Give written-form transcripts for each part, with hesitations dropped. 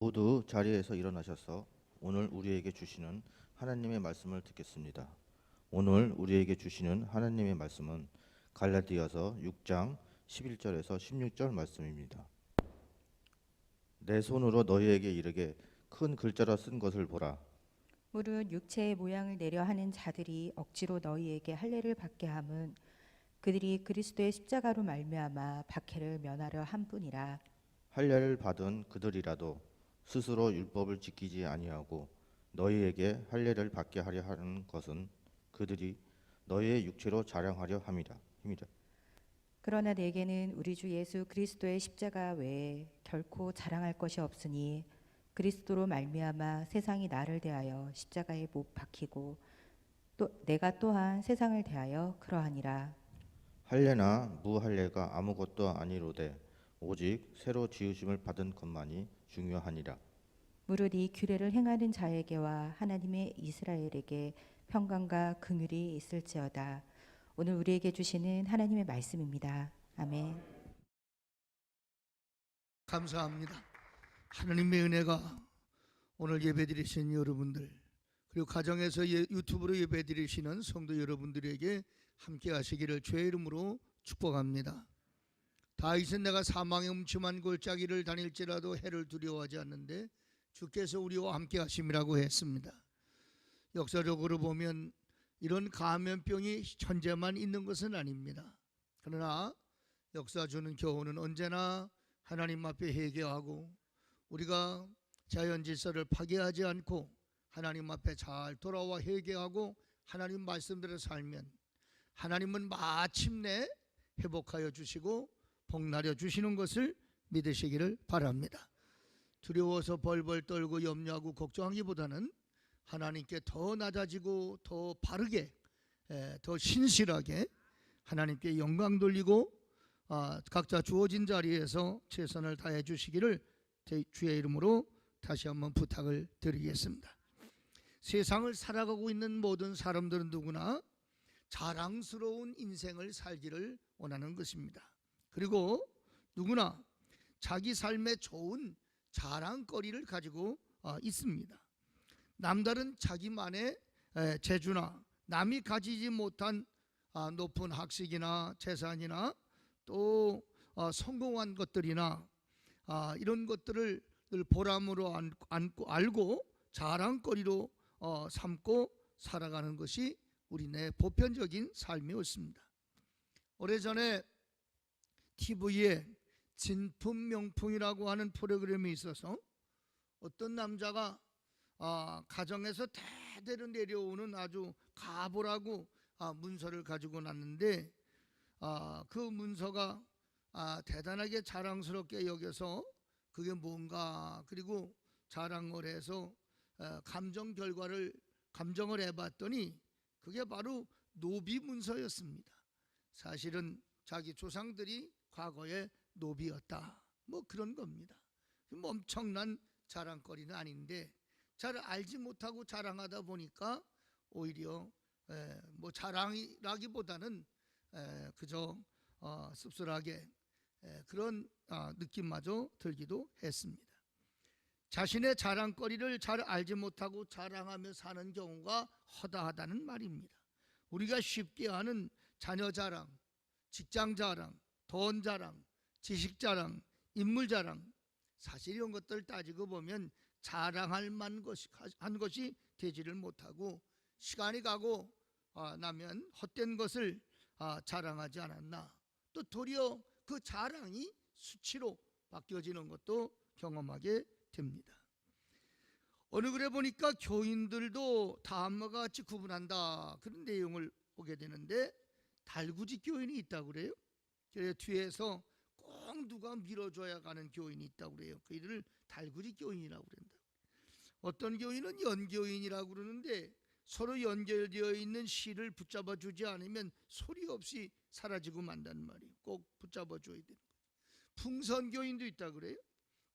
모두 자리에서 일어나셔서 오늘 우리에게 주시는 하나님의 말씀을 듣겠습니다. 오늘 우리에게 주시는 하나님의 말씀은 갈라디아서 6장 11절에서 16절 말씀입니다. 내 손으로 너희에게 이르게 큰 글자로 쓴 것을 보라. 무릇 육체의 모양을 내려 하는 자들이 억지로 너희에게 할례를 받게 함은 그들이 그리스도의 십자가로 말미암아 박해를 면하려 함뿐이라. 할례를 받은 그들이라도 스스로 율법을 지키지 아니하고 너희에게 할례를 받게 하려 하는 것은 그들이 너희의 육체로 자랑하려 함이라. 그러나 내게는 우리 주 예수 그리스도의 십자가 외에 결코 자랑할 것이 없으니 그리스도로 말미암아 세상이 나를 대하여 십자가에 못 박히고 또 내가 또한 세상을 대하여 그러하니라. 할례나 무할례가 아무것도 아니로되 오직 새로 지으심을 받은 것만이 중요하니라. 무릇 이 규례를 행하는 자에게와 하나님의 이스라엘에게 평강과 긍휼이 있을지어다. 오늘 우리에게 주시는 하나님의 말씀입니다. 아멘. 감사합니다. 하나님의 은혜가 오늘 예배드리신 여러분들, 그리고 가정에서 유튜브로 예배드리시는 성도 여러분들에게 함께 하시기를 주의 이름으로 축복합니다. 다윗은 내가 사망의 음침한 골짜기를 다닐지라도 해를 두려워하지 않는데 주께서 우리와 함께 하심이라고 했습니다. 역사적으로 보면 이런 감염병이 현재만 있는 것은 아닙니다. 그러나 역사 주는 교훈은 언제나 하나님 앞에 회개하고 우리가 자연 질서를 파괴하지 않고 하나님 앞에 잘 돌아와 회개하고 하나님 말씀대로 살면 하나님은 마침내 회복하여 주시고 복나려 주시는 것을 믿으시기를 바랍니다. 두려워서 벌벌 떨고 염려하고 걱정하기보다는 하나님께 더 낮아지고 더 바르게, 더 신실하게 하나님께 영광 돌리고 각자 주어진 자리에서 최선을 다해 주시기를 주의 이름으로 다시 한번 부탁을 드리겠습니다. 세상을 살아가고 있는 모든 사람들은 누구나 자랑스러운 인생을 살기를 원하는 것입니다. 그리고 누구나 자기 삶에 좋은 자랑거리를 가지고 있습니다. 남다른 자기만의 재주나 남이 가지지 못한 높은 학식이나 재산이나 또 성공한 것들이나 이런 것들을 늘 보람으로 알고 자랑거리로 삼고 살아가는 것이 우리네 보편적인 삶이었습니다. 오래전에 TV에 진품명품이라고 하는 프로그램이 있어서 어떤 남자가 가정에서 대대로 내려오는 아주 가보라고 문서를 가지고 났는데 그 문서가 대단하게 자랑스럽게 여겨서 그게 뭔가 그리고 자랑을 해서 감정을 해봤더니 그게 바로 노비 문서였습니다. 사실은 자기 조상들이 과거에 노비였다 뭐 그런 겁니다. 뭐 엄청난 자랑거리는 아닌데 잘 알지 못하고 자랑하다 보니까 오히려 뭐 자랑이라기보다는 그저 씁쓸하게 그런 느낌마저 들기도 했습니다. 자신의 자랑거리를 잘 알지 못하고 자랑하며 사는 경우가 허다하다는 말입니다. 우리가 쉽게 하는 자녀 자랑, 직장 자랑, 돈 자랑, 지식 자랑, 인물 자랑, 사실 이런 것들 따지고 보면 자랑할 만한 것이 되지를 못하고 시간이 가고 나면 헛된 것을 자랑하지 않았나, 또 도리어 그 자랑이 수치로 바뀌어지는 것도 경험하게 됩니다. 어느 글에 보니까 교인들도 다음과 같이 구분한다 그런 내용을 보게 되는데 달구지 교인이 있다고 그래요. 그래서 뒤에서 꼭 누가 밀어줘야 가는 교인이 있다고 그래요. 그 이를 달구지 교인이라고 그런다. 어떤 교인은 연교인이라고 그러는데 서로 연결되어 있는 실을 붙잡아 주지 않으면 소리 없이 사라지고 만다는 말이에요. 꼭 붙잡아 줘야 되는 거예요. 풍선교인도 있다 그래요.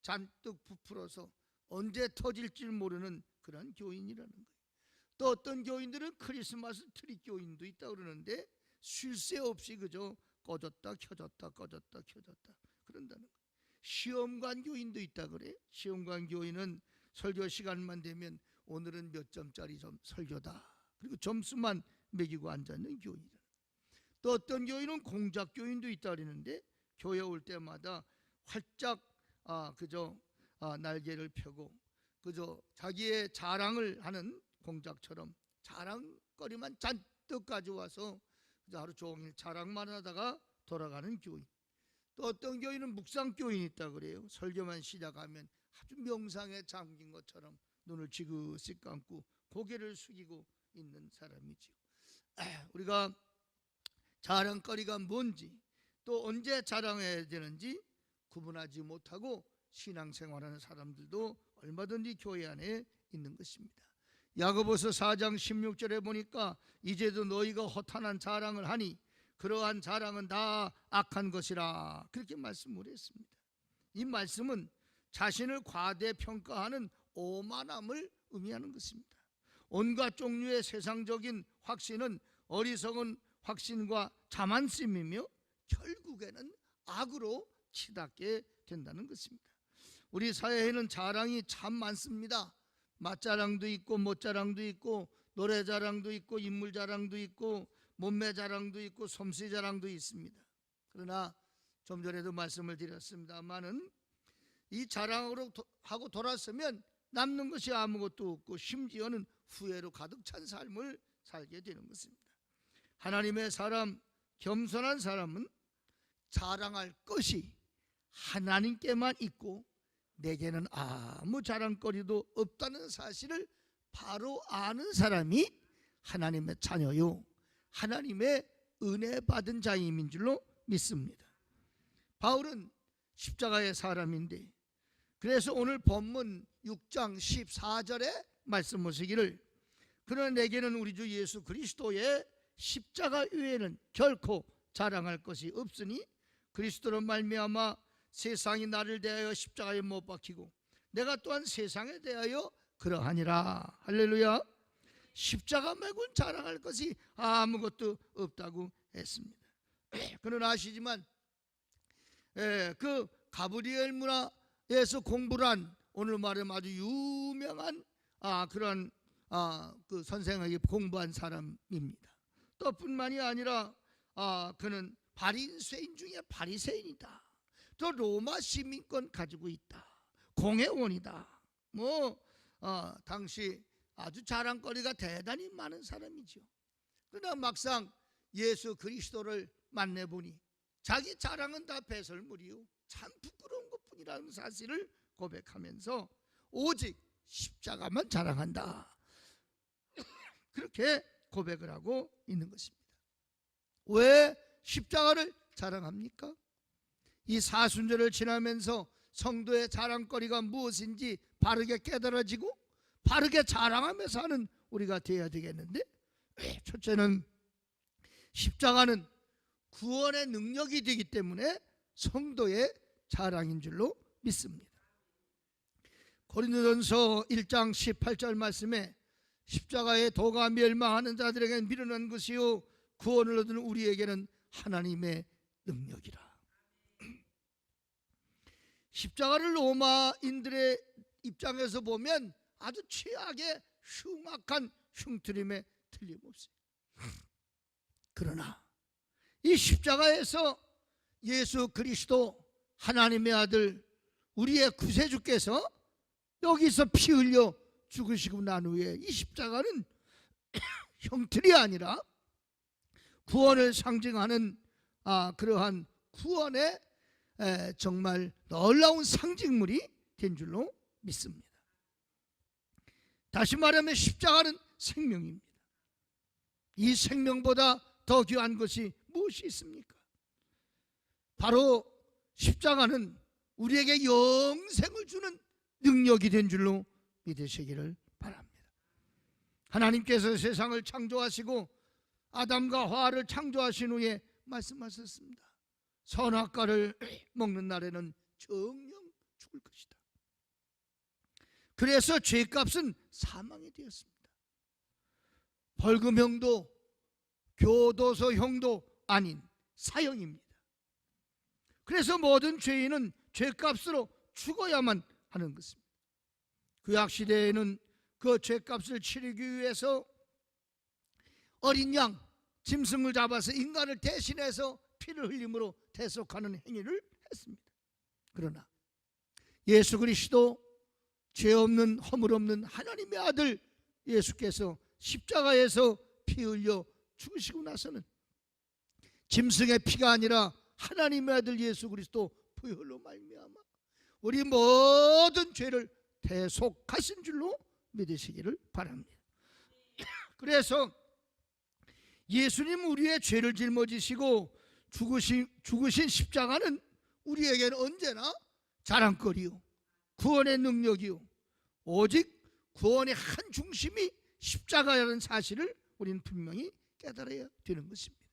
잔뜩 부풀어서 언제 터질지 모르는 그런 교인이라는 거예요. 또 어떤 교인들은 크리스마스 트리 교인도 있다 그러는데 쉴 새 없이 그저 꺼졌다 켜졌다 꺼졌다 켜졌다 그런다는 거예요. 시험관 교인도 있다 그래요. 시험관 교인은 설교 시간만 되면 오늘은 몇 점짜리 설교다, 그리고 점수만 매기고 앉아있는 교인이다. 또 어떤 교인은 공작 교인도 있다 그러는데 교회 올 때마다 활짝 날개를 펴고 그저 자기의 자랑을 하는 공작처럼 자랑거리만 잔뜩 가져와서 하루 종일 자랑만 하다가 돌아가는 교인. 또 어떤 교인은 묵상 교인이 있다 그래요. 설교만 시작하면 아주 명상에 잠긴 것처럼 눈을 지그시 감고 고개를 숙이고 있는 사람이지요. 우리가 자랑거리가 뭔지 또 언제 자랑해야 되는지 구분하지 못하고 신앙생활하는 사람들도 얼마든지 교회 안에 있는 것입니다. 야고보서 4장 16절에 보니까 이제도 너희가 허탄한 자랑을 하니 그러한 자랑은 다 악한 것이라, 그렇게 말씀을 했습니다. 이 말씀은 자신을 과대평가하는 오만함을 의미하는 것입니다. 온갖 종류의 세상적인 확신은 어리석은 확신과 자만심이며 결국에는 악으로 치닫게 된다는 것입니다. 우리 사회에는 자랑이 참 많습니다. 맛자랑도 있고 못자랑도 있고 노래 자랑도 있고 인물 자랑도 있고 몸매 자랑도 있고 솜씨 자랑도 있습니다. 그러나 좀 전에도 말씀을 드렸습니다마는 이 자랑으로 하고 돌아서면 남는 것이 아무것도 없고 심지어는 후회로 가득 찬 삶을 살게 되는 것입니다. 하나님의 사람, 겸손한 사람은 자랑할 것이 하나님께만 있고 내게는 아무 자랑거리도 없다는 사실을 바로 아는 사람이 하나님의 자녀요, 하나님의 은혜 받은 자임인 줄로 믿습니다. 바울은 십자가의 사람인데, 그래서 오늘 본문 6장 14절에 말씀 보시기를 그러나 내게는 우리 주 예수 그리스도의 십자가 외에는 결코 자랑할 것이 없으니 그리스도로 말미암아 세상이 나를 대하여 십자가에 못 박히고 내가 또한 세상에 대하여 그러하니라. 할렐루야. 십자가 말고는 자랑할 것이 아무것도 없다고 했습니다. 그는 아시지만 그 가브리엘 문화에서 공부를 한 오늘 말하면 아주 유명한 그런 그 선생에게 공부한 사람입니다. 또 뿐만이 아니라 그는 바리새인 중에 바리새인이다. 또 로마 시민권 가지고 있다. 공회원이다. 당시 아주 자랑거리가 대단히 많은 사람이죠. 그러나 막상 예수 그리스도를 만나보니 자기 자랑은 다 배설물이요 참 부끄러운 것뿐이라는 사실을 고백하면서 오직 십자가만 자랑한다, 그렇게 고백을 하고 있는 것입니다. 왜 십자가를 자랑합니까? 이 사순절을 지나면서 성도의 자랑거리가 무엇인지 바르게 깨달아지고 바르게 자랑하며 사는 우리가 되어야 되겠는데, 첫째는 십자가는 구원의 능력이 되기 때문에 성도의 자랑인 줄로 믿습니다. 고린도전서 1장 18절 말씀에 십자가의 도가 멸망하는 자들에게는 미련한 것이요 구원을 얻는 우리에게는 하나님의 능력이라. 십자가를 로마인들의 입장에서 보면 아주 최악의 흉악한 흉틀림에 틀림없어요. 그러나 이 십자가에서 예수 그리스도 하나님의 아들 우리의 구세주께서 여기서 피 흘려 죽으시고 난 후에 이 십자가는 형틀이 아니라 구원을 상징하는 그러한 구원의 정말 놀라운 상징물이 된 줄로 믿습니다. 다시 말하면 십자가는 생명입니다. 이 생명보다 더 귀한 것이 무엇이 있습니까? 바로 십자가는 우리에게 영생을 주는 능력이 된 줄로 믿으시기를 바랍니다. 하나님께서 세상을 창조하시고 아담과 하와를 창조하신 후에 말씀하셨습니다. 선악과를 먹는 날에는 정령 죽을 것이다. 그래서 죄값은 사망이 되었습니다. 벌금형도 교도소형도 아닌 사형입니다. 그래서 모든 죄인은 죄값으로 죽어야만 하는 것입니다. 구약 시대에는 그 죄값을 치르기 위해서 어린 양, 짐승을 잡아서 인간을 대신해서 피를 흘림으로 대속하는 행위를 했습니다. 그러나 예수 그리스도 죄 없는 허물 없는 하나님의 아들 예수께서 십자가에서 피 흘려 죽으시고 나서는 짐승의 피가 아니라 하나님의 아들 예수 그리스도 보혈로 말미암아 우리 모든 죄를 대속하신 줄로 믿으시기를 바랍니다. 그래서 예수님 우리의 죄를 짊어지시고 죽으신 십자가는 우리에게는 언제나 자랑거리요, 구원의 능력이요, 오직 구원의 한 중심이 십자가라는 사실을 우리는 분명히 깨달아야 되는 것입니다.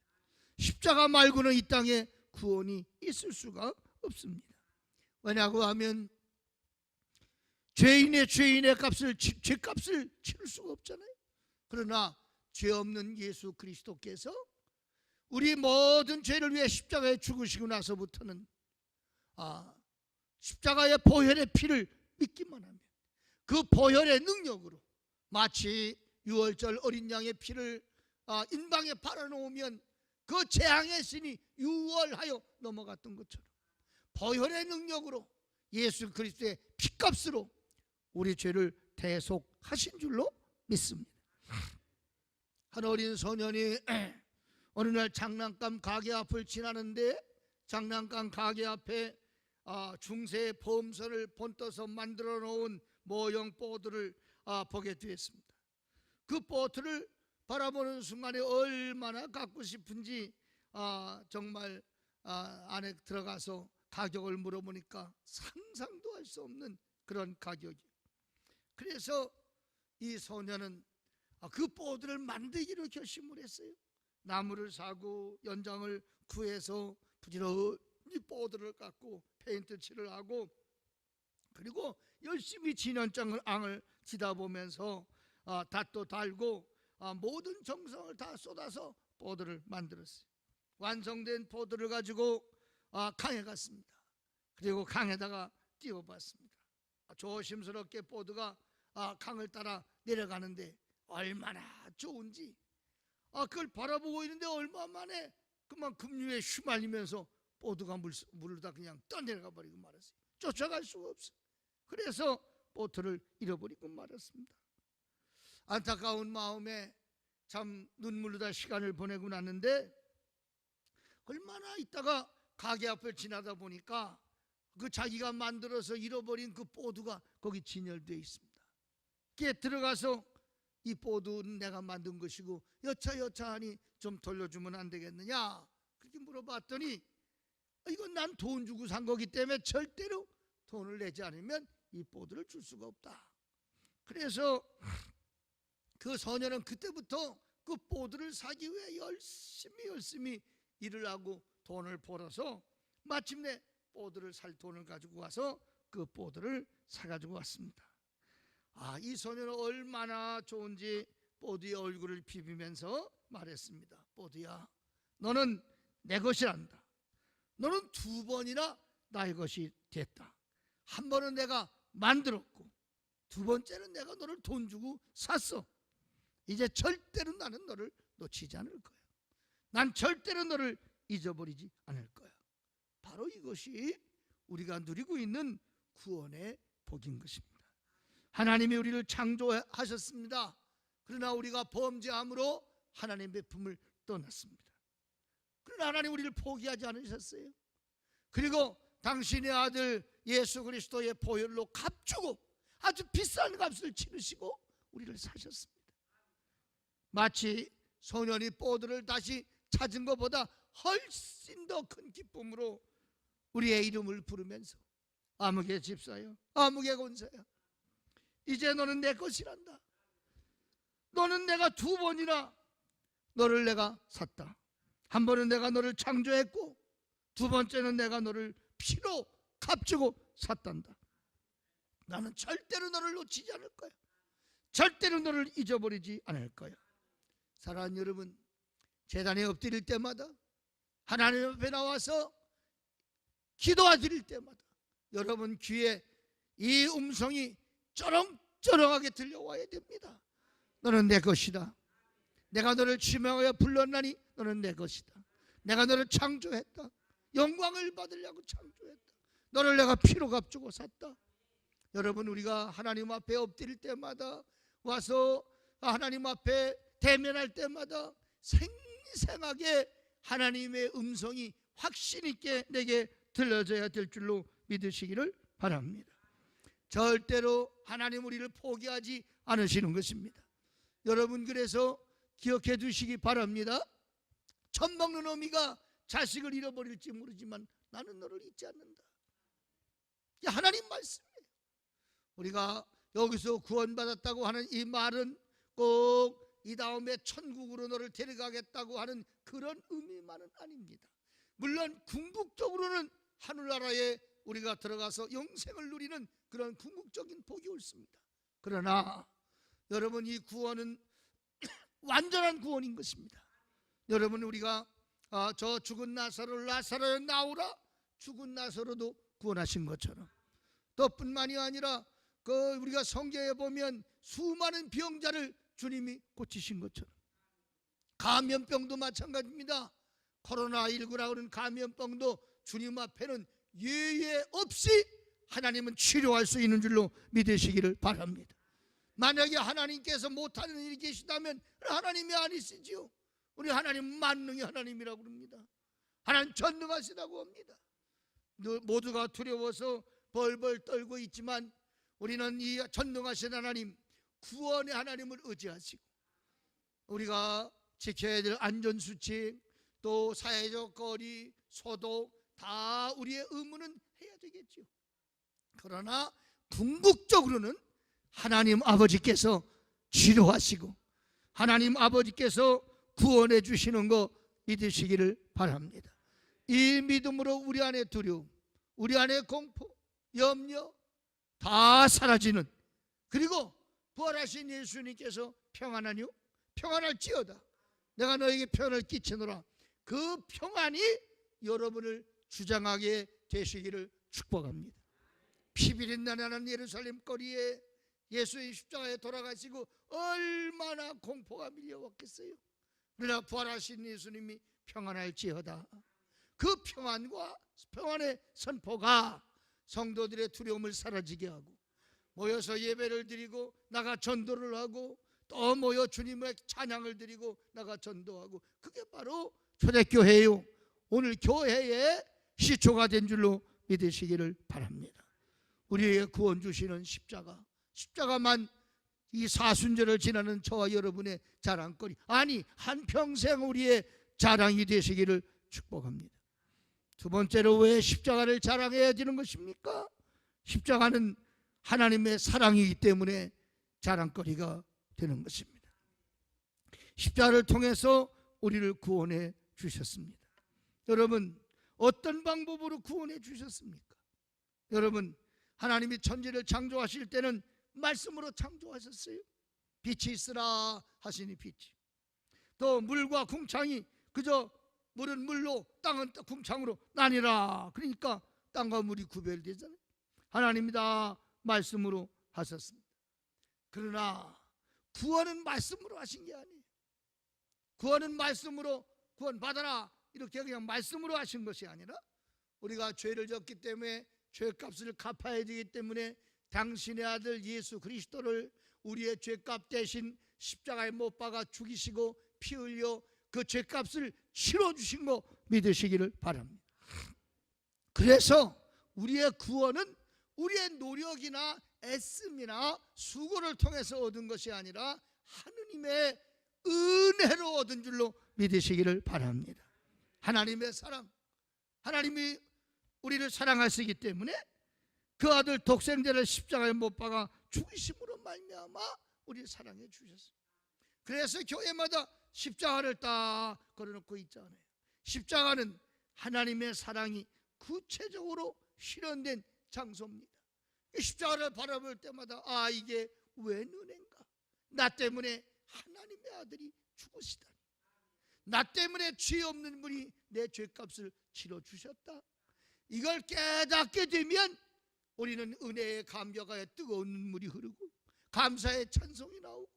십자가 말고는 이 땅에 구원이 있을 수가 없습니다. 왜냐고 하면 죄인의 죄값을 치를 수가 없잖아요. 그러나 죄 없는 예수 그리스도께서 우리 모든 죄를 위해 십자가에 죽으시고 나서부터는 십자가의 보혈의 피를 믿기만 하면 그 보혈의 능력으로 마치 유월절 어린 양의 피를 인방에 발라놓으면 그 재앙의 신이 유월하여 넘어갔던 것처럼 보혈의 능력으로 예수 그리스도의 피값으로 우리 죄를 대속하신 줄로 믿습니다. 한 어린 소년이 어느 날 장난감 가게 앞을 지나는데 장난감 가게 앞에 중세 범선을 본떠서 만들어 놓은 모형 보드를 보게 되었습니다. 그 보트를 바라보는 순간에 얼마나 갖고 싶은지 정말 안에 들어가서 가격을 물어보니까 상상도 할 수 없는 그런 가격이에요. 그래서 이 소년은 그 보드를 만들기로 결심을 했어요. 나무를 사고 연장을 구해서 부지런히 보드를 깎고 페인트 칠을 하고 그리고 열심히 진연장을 지다 보면서 닷도 달고 모든 정성을 다 쏟아서 보드를 만들었어요. 완성된 보드를 가지고 강에 갔습니다. 그리고 강에다가 띄워봤습니다. 조심스럽게 보드가 강을 따라 내려가는데 얼마나 좋은지 그걸 바라보고 있는데 얼마 만에 그만 급류에 휘말리면서 보드가 물을 다 그냥 떠내려가 버리고 말았어요. 쫓아갈 수가 없어. 그래서 보트를 잃어버리고 말았습니다. 안타까운 마음에 참 눈물로 다 시간을 보내고 났는데 얼마나 있다가 가게 앞을 지나다 보니까 그 자기가 만들어서 잃어버린 그 보드가 거기 진열되어 있습니다. 그게 들어가서 이 보드는 내가 만든 것이고 여차하니 좀 돌려주면 안 되겠느냐 그렇게 물어봤더니 이건 난 돈 주고 산 거기 때문에 절대로 돈을 내지 않으면 이 보드를 줄 수가 없다. 그래서 그 소년은 그때부터 그 보드를 사기 위해 열심히 일을 하고 돈을 벌어서 마침내 보드를 살 돈을 가지고 와서 그 보드를 사가지고 왔습니다. 이 소년은 얼마나 좋은지 보드의 얼굴을 비비면서 말했습니다. 보드야, 너는 내 것이란다. 너는 2번이나 나의 것이 됐다. 한 번은 내가 만들었고 2번째는 내가 너를 돈 주고 샀어. 이제 절대로 나는 너를 놓치지 않을 거야. 난 절대로 너를 잊어버리지 않을 거야. 바로 이것이 우리가 누리고 있는 구원의 복인 것입니다. 하나님이 우리를 창조하셨습니다. 그러나 우리가 범죄함으로 하나님의 품을 떠났습니다. 그러나 하나님 우리를 포기하지 않으셨어요. 그리고 당신의 아들 예수 그리스도의 보혈로 값주고 아주 비싼 값을 치르시고 우리를 사셨습니다. 마치 소년이 보드를 다시 찾은 것보다 훨씬 더 큰 기쁨으로 우리의 이름을 부르면서 아무개 집사여, 아무개 권사야, 이제 너는 내 것이란다. 너는 내가 2번이나 너를 내가 샀다. 한 번은 내가 너를 창조했고 2번째는 내가 너를 피로 값주고 샀단다. 나는 절대로 너를 놓치지 않을 거야. 절대로 너를 잊어버리지 않을 거야. 사랑하는 여러분, 제단에 엎드릴 때마다 하나님 앞에 나와서 기도드릴 때마다 여러분 귀에 이 음성이 쩌렁쩌렁하게 들려와야 됩니다. 너는 내 것이다. 내가 너를 지명하여 불렀나니 너는 내 것이다. 내가 너를 창조했다. 영광을 받으려고 창조했다. 너를 내가 피로 값주고 샀다. 여러분, 우리가 하나님 앞에 엎드릴 때마다, 와서 하나님 앞에 대면할 때마다 생생하게 하나님의 음성이 확신 있게 내게 들려져야 될 줄로 믿으시기를 바랍니다. 절대로 하나님 우리를 포기하지 않으시는 것입니다. 여러분, 그래서 기억해 두시기 바랍니다. 젖 먹는 어미가 자식을 잃어버릴지 모르지만 나는 너를 잊지 않는다. 이게 하나님 말씀이에요. 우리가 여기서 구원받았다고 하는 이 말은 꼭 이 다음에 천국으로 너를 데려가겠다고 하는 그런 의미만은 아닙니다. 물론 궁극적으로는 하늘나라에 우리가 들어가서 영생을 누리는 그런 궁극적인 복이 옳습니다. 그러나 여러분, 이 구원은 완전한 구원인 것입니다. 여러분, 우리가 저 죽은 나사로를 나오라, 죽은 나사로도 구원하신 것처럼, 또 뿐만이 아니라 우리가 성경에 보면 수많은 병자를 주님이 고치신 것처럼, 감염병도 마찬가지입니다. 코로나19라고 하는 감염병도 주님 앞에는 예외 없이 하나님은 치료할 수 있는 줄로 믿으시기를 바랍니다. 만약에 하나님께서 못하는 일이 계시다면 하나님이 아니시지요. 우리 하나님 만능의 하나님이라고 합니다. 하나님 전능하시다고 합니다. 모두가 두려워서 벌벌 떨고 있지만 우리는 이 전능하신 하나님, 구원의 하나님을 의지하시고, 우리가 지켜야 될 안전수칙, 또 사회적 거리, 소독 다 우리의 의무는 해야 되겠죠. 그러나 궁극적으로는 하나님 아버지께서 치료하시고 하나님 아버지께서 구원해 주시는 거 믿으시기를 바랍니다. 이 믿음으로 우리 안에 두려움, 우리 안에 공포, 염려 다 사라지는, 그리고 부활하신 예수님께서 평안하뇨? 평안할지어다. 내가 너에게 평안을 끼치노라. 그 평안이 여러분을 주장하게 되시기를 축복합니다. 피비린내 나는 예루살렘 거리에 예수의 십자가에 돌아가시고 얼마나 공포가 밀려왔겠어요. 그러나 부활하신 예수님이 평안할지어다. 그 평안과 평안의 선포가 성도들의 두려움을 사라지게 하고, 모여서 예배를 드리고 나가 전도를 하고, 또 모여 주님의 찬양을 드리고 나가 전도하고, 그게 바로 초대교회요, 오늘 교회의 시초가 된 줄로 믿으시기를 바랍니다. 우리에게 구원 주시는 십자가만 이 사순절을 지나는 저와 여러분의 자랑거리, 아니 한평생 우리의 자랑이 되시기를 축복합니다. 두 번째로 왜 십자가를 자랑해야 되는 것입니까? 십자가는 하나님의 사랑이기 때문에 자랑거리가 되는 것입니다. 십자가를 통해서 우리를 구원해 주셨습니다. 여러분, 어떤 방법으로 구원해 주셨습니까? 여러분, 하나님이 천지를 창조하실 때는 말씀으로 창조하셨어요. 빛이 있으라 하시니 빛이, 또 물과 궁창이 그저 물은 물로 땅은 궁창으로 나뉘라, 그러니까 땅과 물이 구별되잖아요. 하나님이 다 말씀으로 하셨습니다. 그러나 구원은 말씀으로 하신 게 아니에요. 구원은 말씀으로 구원받아라 이렇게 그냥 말씀으로 하신 것이 아니라, 우리가 죄를 졌기 때문에 죄값을 갚아야 되기 때문에 당신의 아들 예수 그리스도를 우리의 죄값 대신 십자가에 못 박아 죽이시고 피 흘려 그 죄값을 치러주신 거 믿으시기를 바랍니다. 그래서 우리의 구원은 우리의 노력이나 애씀이나 수고를 통해서 얻은 것이 아니라 하느님의 은혜로 얻은 줄로 믿으시기를 바랍니다. 하나님의 사랑, 하나님이 우리를 사랑하시기 때문에 그 아들 독생자를 십자가에 못 박아 죽이심으로 말미암아 우리를 사랑해 주셨어요. 그래서 교회마다 십자가를 딱 걸어놓고 있잖아요. 십자가는 하나님의 사랑이 구체적으로 실현된 장소입니다. 십자가를 바라볼 때마다 이게 웬 은혜인가, 나 때문에 하나님의 아들이 죽으시다니, 나 때문에 죄 없는 분이 내 죄값을 치러주셨다. 이걸 깨닫게 되면 우리는 은혜의 감격하여 뜨거운 눈물이 흐르고 감사의 찬송이 나오고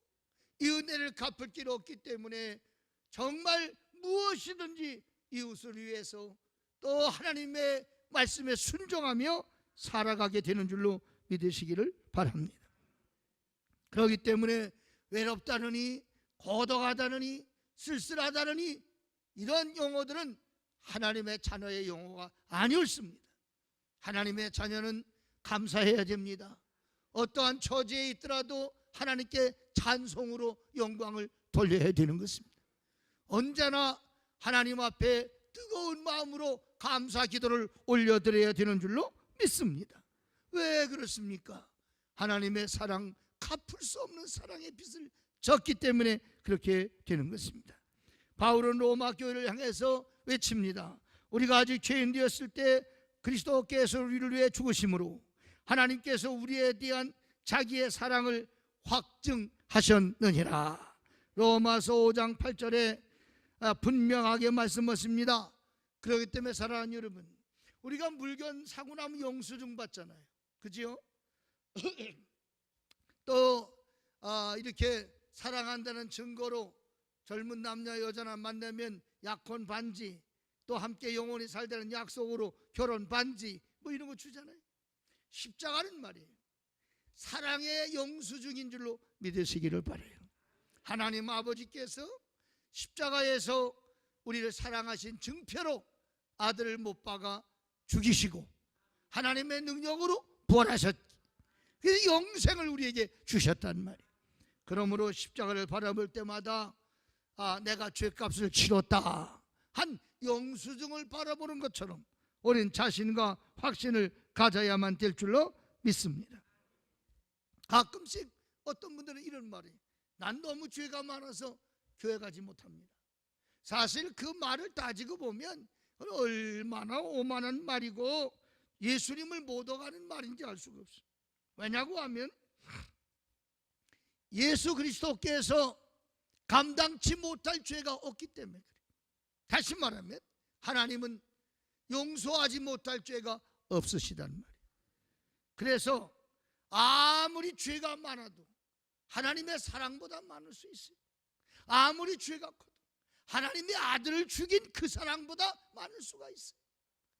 이 은혜를 갚을 길 없기 때문에 정말 무엇이든지 이웃을 위해서 또 하나님의 말씀에 순종하며 살아가게 되는 줄로 믿으시기를 바랍니다. 그렇기 때문에 외롭다느니 고독하다느니 쓸쓸하다느니 이런 용어들은 하나님의 자녀의 용어가 아니었습니다. 하나님의 자녀는 감사해야 됩니다. 어떠한 처지에 있더라도 하나님께 찬송으로 영광을 돌려야 되는 것입니다. 언제나 하나님 앞에 뜨거운 마음으로 감사 기도를 올려드려야 되는 줄로 믿습니다. 왜 그렇습니까? 하나님의 사랑, 갚을 수 없는 사랑의 빚을 졌기 때문에 그렇게 되는 것입니다. 바울은 로마 교회를 향해서 외칩니다. 우리가 아직 죄인 되었을 때 그리스도께서 우리를 위해 죽으심으로 하나님께서 우리에 대한 자기의 사랑을 확증하셨느니라. 로마서 5장 8절에 분명하게 말씀하십니다. 그렇기 때문에 사랑하는 여러분, 우리가 물건 사고 나면 영수증 받잖아요. 그죠? 또 이렇게 사랑한다는 증거로 젊은 남녀 여자나 만나면 약혼 반지, 또 함께 영원히 살다는 약속으로 결혼 반지 뭐 이런 거 주잖아요. 십자가는 말이에요, 사랑의 영수증인 줄로 믿으시기를 바라요. 하나님 아버지께서 십자가에서 우리를 사랑하신 증표로 아들을 못 박아 죽이시고 하나님의 능력으로 부활하셨, 그래서 영생을 우리에게 주셨단 말이에요. 그러므로 십자가를 바라볼 때마다 내가 죄값을 치렀다 한 영수증을 바라보는 것처럼 우리는 자신과 확신을 가져야만 될 줄로 믿습니다. 가끔씩 어떤 분들은 이런 말이에요. 난 너무 죄가 많아서 교회 가지 못합니다. 사실 그 말을 따지고 보면 얼마나 오만한 말이고 예수님을 못 오가는 말인지 알 수가 없어요. 왜냐고 하면 예수 그리스도께서 감당치 못할 죄가 없기 때문에 그래요. 다시 말하면 하나님은 용서하지 못할 죄가 없으시단 말이에요. 그래서 아무리 죄가 많아도 하나님의 사랑보다 많을 수 있어요. 아무리 죄가 커도 하나님의 아들을 죽인 그 사랑보다 많을 수가 있어요.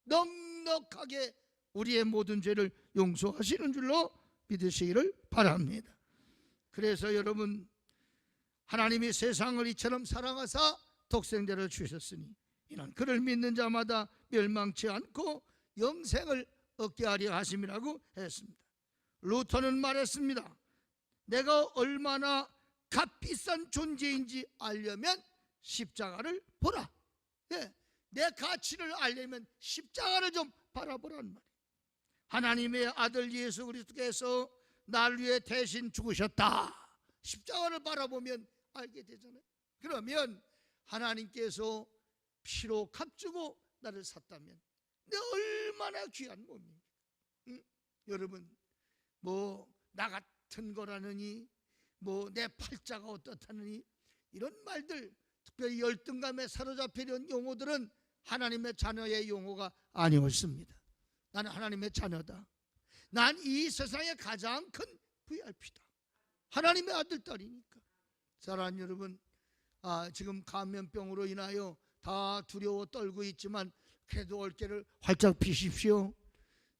넉넉하게 우리의 모든 죄를 용서하시는 줄로 믿으시기를 바랍니다. 그래서 여러분, 하나님이 세상을 이처럼 사랑하사 독생자를 주셨으니 이는 그를 믿는 자마다 멸망치 않고 영생을 얻게 하려 하심이라고 했습니다. 루터는 말했습니다. 내가 얼마나 값비싼 존재인지 알려면 십자가를 보라. 내 가치를 알려면 십자가를 좀 바라보란 말이에요. 하나님의 아들 예수 그리스도께서 나를 위해 대신 죽으셨다. 십자가를 바라보면 알게 되잖아요. 그러면 하나님께서 피로 값주고 나를 샀다면 내 얼마나 귀한 몸입니까? 여러분, 뭐 나 같은 거라느니 뭐 내 팔자가 어떻다느니 이런 말들, 특별히 열등감에 사로잡히는 용어들은 하나님의 자녀의 용어가 아니었습니다. 나는 하나님의 자녀다. 난 이 세상의 가장 큰 VIP다. 하나님의 아들, 딸이니까. 사랑하는 여러분, 지금 감염병으로 인하여 다 두려워 떨고 있지만 그래도 어깨를 활짝 펴십시오.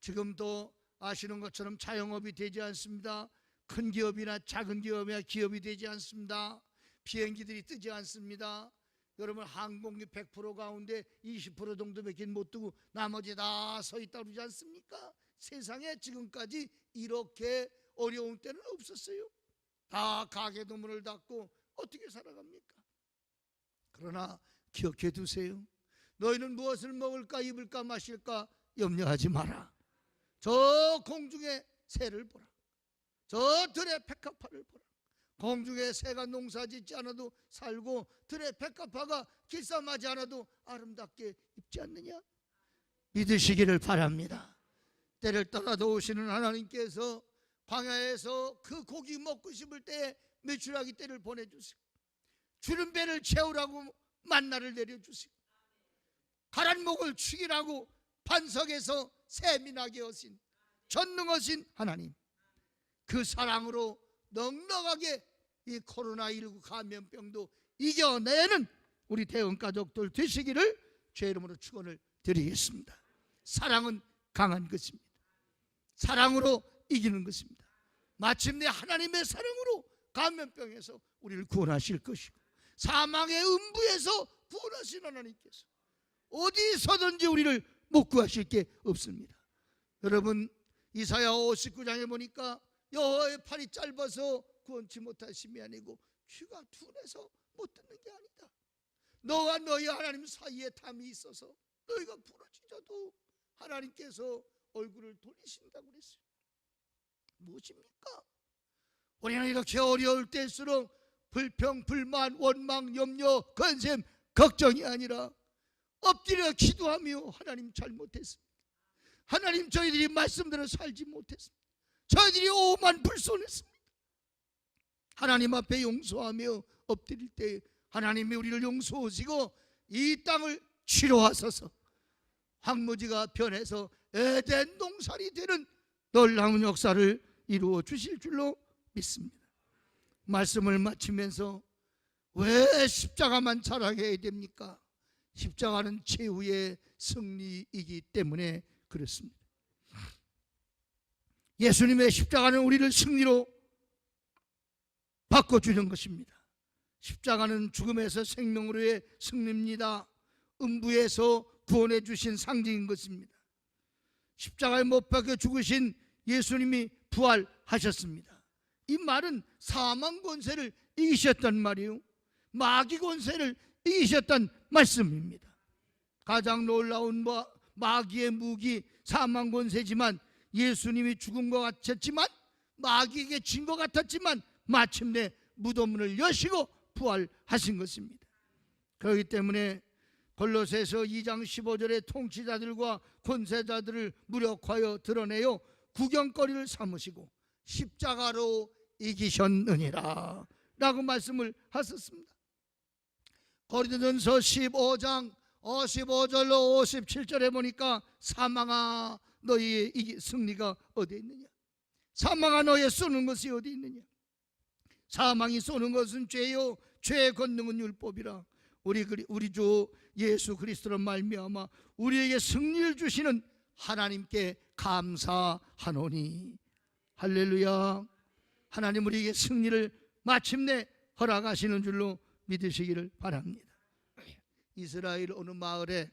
지금도 아시는 것처럼 자영업이 되지 않습니다. 큰 기업이나 작은 기업이나 기업이 되지 않습니다. 비행기들이 뜨지 않습니다. 여러분, 항공기 100% 가운데 20% 정도밖에 못 뜨고 나머지 다 서 있다 그러지 않습니까? 세상에 지금까지 이렇게 어려운 때는 없었어요. 다 가게도 문을 닫고 어떻게 살아갑니까? 그러나 기억해 두세요. 너희는 무엇을 먹을까 입을까 마실까 염려하지 마라. 저 공중의 새를 보라. 저 들의 백합화를 보라. 공중의 새가 농사 짓지 않아도 살고 들의 백합화가 길쌈하지 않아도 아름답게 입지 않느냐? 믿으시기를 바랍니다. 때를 떠나도 오시는 하나님께서 광야에서 그 고기 먹고 싶을 때에 메추라기 떼를 보내주시고 주는 배를 채우라고 만나를 내려주시고 가란 목을 죽이라고 반석에서 샘이 나게 하신 전능하신 하나님, 그 사랑으로 넉넉하게 이 코로나19 감염병도 이겨내는 우리 대원 가족들 되시기를 주의 이름으로 축원을 드리겠습니다. 사랑은 강한 것입니다. 사랑으로 이기는 것입니다. 마침내 하나님의 사랑으로 감염병에서 우리를 구원하실 것이고, 사망의 음부에서 구원하신 하나님께서 어디서든지 우리를 못 구하실 게 없습니다. 여러분, 이사야 59장에 보니까 여호와의 팔이 짧아서 구원치 못하심이 아니고 귀가 둔해서 못 듣는 게 아니다. 너와 너희 하나님 사이에 담이 있어서 너희가 부러지셔도 하나님께서 얼굴을 돌리신다고 그랬어요. 무엇입니까? 우리는 이렇게 어려울 때일수록 불평, 불만, 원망, 염려, 근심, 걱정이 아니라 엎드려 기도하며 하나님 잘못했습니다. 하나님, 저희들이 말씀대로 살지 못했습니다. 저희들이 오만 불손했습니다. 하나님 앞에 용서하며 엎드릴 때 하나님이 우리를 용서하시고 이 땅을 치료하소서, 황무지가 변해서 에덴 동산이 되는 놀라운 역사를 이루어 주실 줄로 믿습니다. 말씀을 마치면서 왜 십자가만 자랑해야 됩니까? 십자가는 최후의 승리이기 때문에 그렇습니다. 예수님의 십자가는 우리를 승리로 바꿔주는 것입니다. 십자가는 죽음에서 생명으로의 승리입니다. 음부에서 구원해 주신 상징인 것입니다. 십자가에 못 박혀 죽으신 예수님이 부활하셨습니다. 이 말은 사망 권세를 이기셨단 말이요, 마귀 권세를 이기셨단 말씀입니다. 가장 놀라운 마귀의 무기 사망 권세지만, 예수님이 죽은 것 같았지만, 마귀에게 진 것 같았지만 마침내 무덤문을 여시고 부활하신 것입니다. 그렇기 때문에 골로새서 2장 15절에 통치자들과 권세자들을 무력하여 드러내어 구경거리를 삼으시고 십자가로 이기셨느니라 라고 말씀을 하셨습니다. 고린도전서 15장 55절로 57절에 보니까 사망아 너희의 승리가 어디 있느냐, 사망아 너희의 쏘는 것이 어디 있느냐, 사망이 쏘는 것은 죄요 죄의 권능은 율법이라. 우리 주 예수 그리스도로 말미암아 우리에게 승리를 주시는 하나님께 감사하노니. 할렐루야. 하나님 우리에게 승리를 마침내 허락하시는 줄로 믿으시기를 바랍니다. 이스라엘 어느 마을에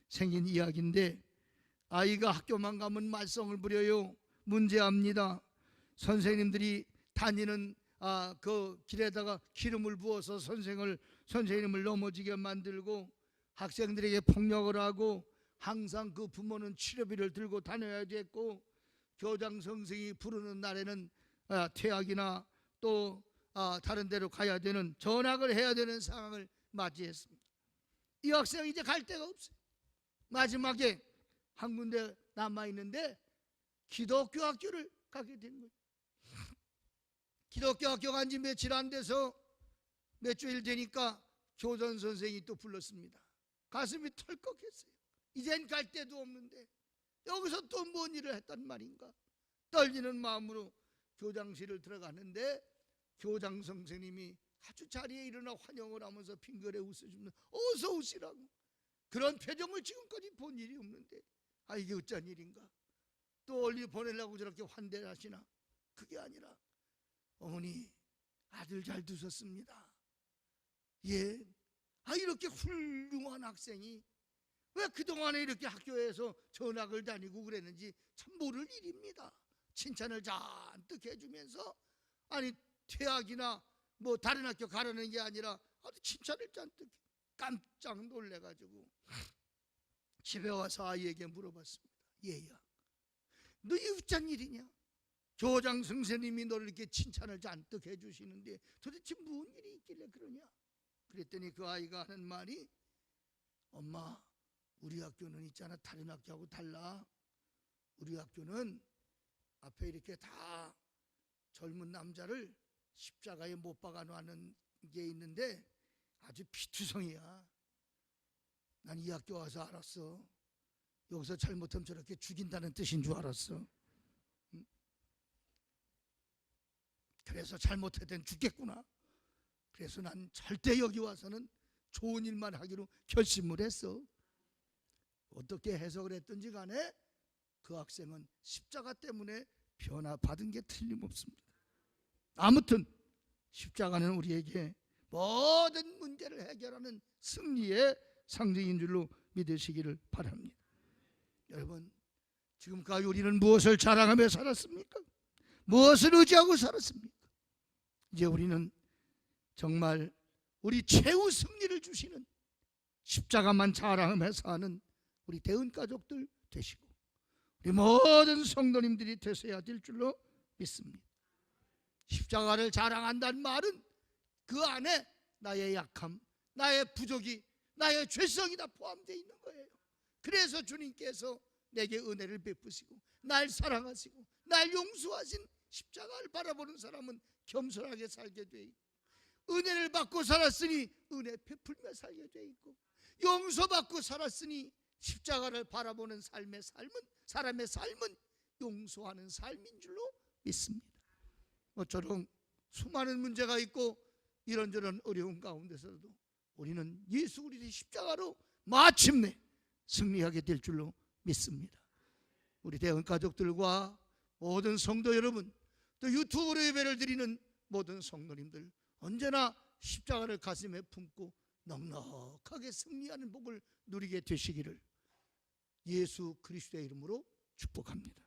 생긴 이야기인데, 아이가 학교만 가면 말썽을 부려요. 문제합니다. 선생님들이 다니는 그 길에다가 기름을 부어서 선생님을 넘어지게 만들고, 학생들에게 폭력을 하고, 항상 그 부모는 치료비를 들고 다녀야 됐고, 교장 선생이 부르는 날에는 퇴학이나 또 다른 데로 가야 되는, 전학을 해야 되는 상황을 맞이했습니다. 이 학생이 이제 갈 데가 없어요. 마지막에 한 군데 남아있는데 기독교 학교를 가게 된 거예요. 기독교 학교 간 지 며칠 안 돼서 몇 주일 되니까 교장 선생이 또 불렀습니다. 가슴이 털컥했어요. 이젠 갈 데도 없는데 여기서 또 뭔 일을 했단 말인가. 떨리는 마음으로 교장실을 들어가는데 교장 선생님이 아주 자리에 일어나 환영을 하면서 빙그레 웃으시면서 어서 오시라고. 그런 표정을 지금까지 본 일이 없는데, 이게 어쩐 일인가. 또 어디 보내려고 저렇게 환대를 하시나. 그게 아니라, 어머니 아들 잘 두셨습니다. 예, 이렇게 훌륭한 학생이 왜 그동안에 이렇게 학교에서 전학을 다니고 그랬는지 참 모를 일입니다. 칭찬을 잔뜩 해주면서, 퇴학이나 뭐 다른 학교 가라는 게 아니라 아주 칭찬을 잔뜩. 깜짝 놀래가지고 집에 와서 아이에게 물어봤습니다. 얘야, 너 이게 어쩐 일이냐? 교장 선생님이 너를 이렇게 칭찬을 잔뜩 해주시는데 도대체 무슨 일이 있길래 그러냐? 그랬더니 그 아이가 하는 말이, 엄마, 우리 학교는 있잖아, 다른 학교하고 달라. 우리 학교는 앞에 이렇게 다 젊은 남자를 십자가에 못 박아 놓는 게 있는데 아주 피투성이야. 난 이 학교 와서 알았어. 여기서 잘못하면 저렇게 죽인다는 뜻인 줄 알았어. 그래서 잘못했던 죽겠구나. 그래서 난 절대 여기 와서는 좋은 일만 하기로 결심을 했어. 어떻게 해석을 했든지 간에 그 학생은 십자가 때문에 변화받은 게 틀림없습니다. 아무튼 십자가는 우리에게 모든 문제를 해결하는 승리의 상징인 줄로 믿으시기를 바랍니다. 여러분, 지금까지 우리는 무엇을 자랑하며 살았습니까? 무엇을 의지하고 살았습니까? 이제 우리는 정말 우리 최후 승리를 주시는 십자가만 자랑하며 사는 우리 대은 가족들 되시고 우리 모든 성도님들이 되셔야 될 줄로 믿습니다. 십자가를 자랑한다는 말은 그 안에 나의 약함, 나의 부족이, 나의 죄성이 다 포함되어 있는 거예요. 그래서 주님께서 내게 은혜를 베푸시고 날 사랑하시고 날 용서하신 십자가를 바라보는 사람은 겸손하게 살게 돼 있고, 은혜를 받고 살았으니 은혜 베풀며 살게 돼 있고, 용서받고 살았으니 십자가를 바라보는 사람의 삶은 용서하는 삶인 줄로 믿습니다. 모처럼 수많은 문제가 있고 이런저런 어려운 가운데서도 우리는 예수 그리스도의 십자가로 마침내 승리하게 될 줄로 믿습니다. 우리 대은 가족들과 모든 성도 여러분, 또 유튜브로 예배를 드리는 모든 성도님들, 언제나 십자가를 가슴에 품고 넉넉하게 승리하는 복을 누리게 되시기를 예수 그리스도의 이름으로 축복합니다.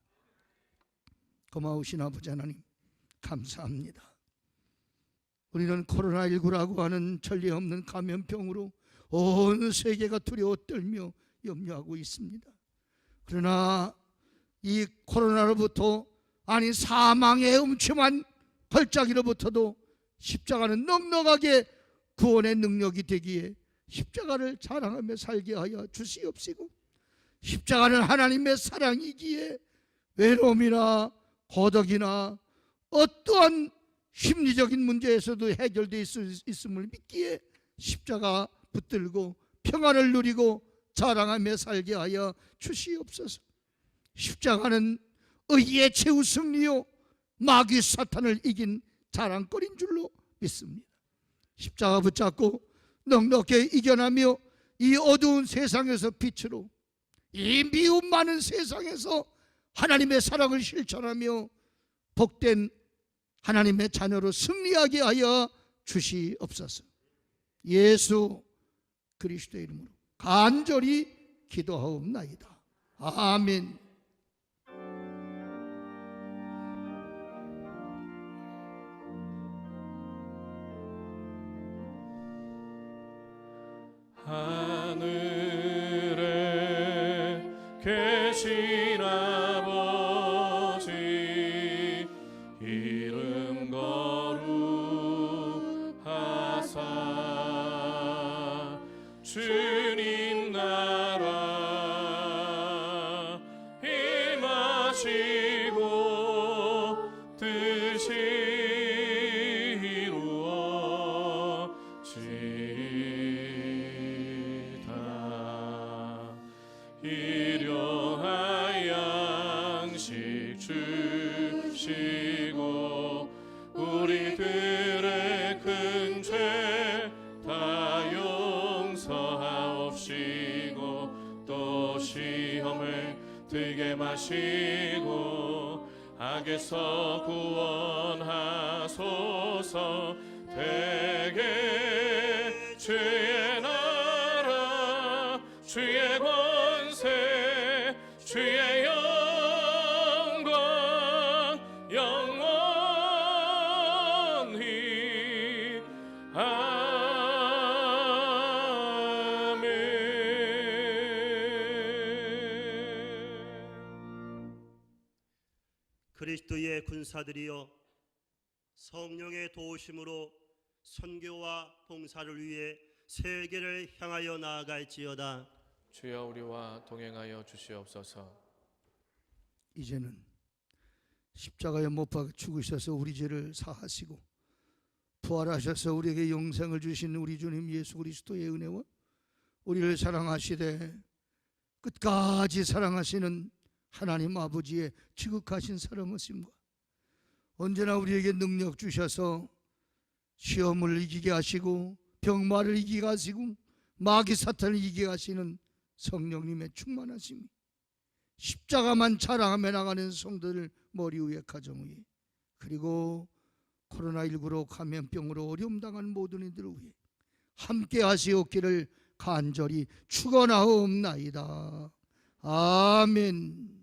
고마우신 아버지 하나님, 감사합니다. 우리는 코로나19라고 하는 전례 없는 감염병으로 온 세계가 두려워 떨며 염려하고 있습니다. 그러나 이 코로나로부터, 아니 사망의 음침한 걸작이로부터도 십자가는 넉넉하게 구원의 능력이 되기에 십자가를 자랑하며 살게 하여 주시옵시고, 십자가는 하나님의 사랑이기에 외로움이나 고독이나 어떠한 심리적인 문제에서도 해결되어 있음을 믿기에 십자가 붙들고 평안을 누리고 자랑하며 살게 하여 주시옵소서. 십자가는 의의 최후 승리요 마귀 사탄을 이긴 자랑거리인 줄로 믿습니다. 십자가 붙잡고 넉넉히 이겨나며 이 어두운 세상에서 빛으로, 이 미움 많은 세상에서 하나님의 사랑을 실천하며 복된 하나님의 자녀로 승리하게 하여 주시옵소서. 예수 그리스도의 이름으로 간절히 기도하옵나이다. 아멘. 하늘에 계신 아버지, 이름 거룩하사 주님 나라 임하시고 뜻이 이루어지이다. 일용할 양식 주시고 우리들의 큰 죄 다 용서하옵시고, 또 시험을 들게 마시고 악에서 구원하소서. 대개 주의 나라 주의 권세 주의 영광 영원히 아멘. 그리스도의 군사들이여, 성령의 도우심으로 선교와 봉사를 위해 세계를 향하여 나아갈지어다. 주여 우리와 동행하여 주시옵소서. 이제는 십자가에 못 박혀 죽으셔서 우리 죄를 사하시고 부활하셔서 우리에게 영생을 주신 우리 주님 예수 그리스도의 은혜와 우리를 사랑하시되 끝까지 사랑하시는 하나님 아버지의 지극하신 사랑하심과 언제나 우리에게 능력 주셔서 시험을 이기게 하시고 병마를 이기게 하시고 마귀 사탄을 이기게 하시는 성령님의 충만하심이 십자가만 자랑하며 나가는 성도들 머리 위에 가정 위에, 그리고 코로나19로 감염병으로 어려움 당하는 모든 이들을 위해 함께 하시옵기를 간절히 축원하옵나이다. 아멘.